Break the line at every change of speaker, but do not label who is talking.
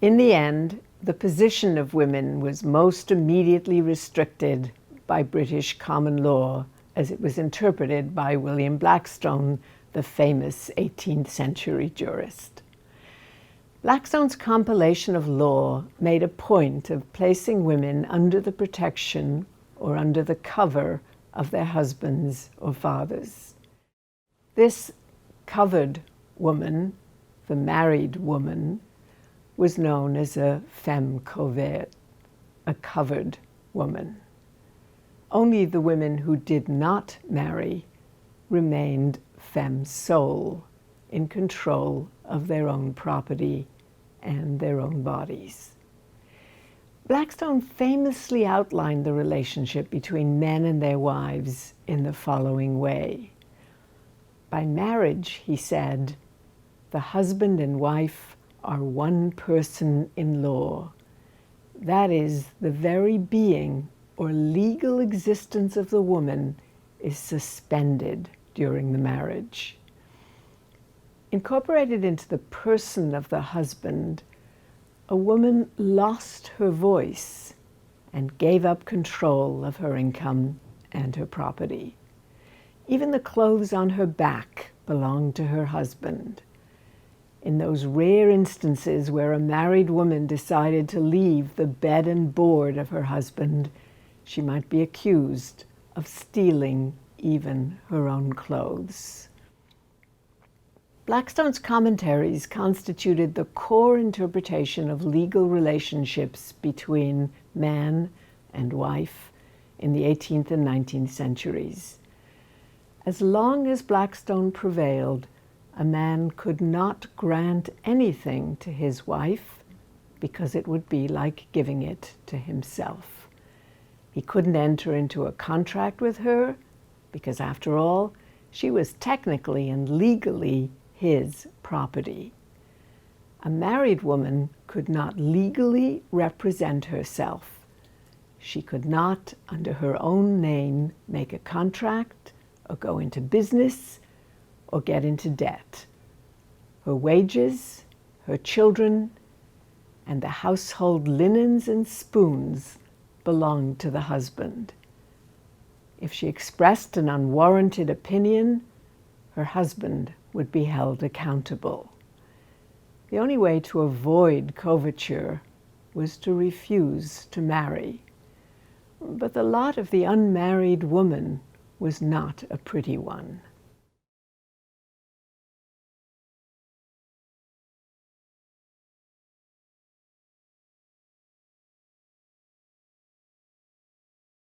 In the end, the position of women was most immediately restricted by British common law as it was interpreted by William Blackstone, the famous 18th century jurist. Blackstone's compilation of law made a point of placing women under the protection or under the cover of their husbands or fathers. This covered woman, the married woman, was known as a femme couverte, a covered woman. Only the women who did not marry remained femme sole, in control of their own property and their own bodies. Blackstone famously outlined the relationship between men and their wives in the following way. By marriage, he said, the husband and wife are one person in law. That is, the very being or legal existence of the woman is suspended during the marriage. Incorporated into the person of the husband, a woman lost her voice and gave up control of her income and her property. Even the clothes on her back belonged to her husband. In those rare instances where a married woman decided to leave the bed and board of her husband, she might be accused of stealing even her own clothes. Blackstone's commentaries constituted the core interpretation of legal relationships between man and wife in the 18th and 19th centuries. As long as Blackstone prevailed, a man could not grant anything to his wife because it would be like giving it to himself. He couldn't enter into a contract with her because, after all, she was technically and legally his property. A married woman could not legally represent herself. She could not, under her own name, make a contract or go into business or get into debt. Her wages, her children, and the household linens and spoons belonged to the husband. If she expressed an unwarranted opinion, her husband would be held accountable. The only way to avoid coverture was to refuse to marry. But the lot of the unmarried woman was not a pretty one.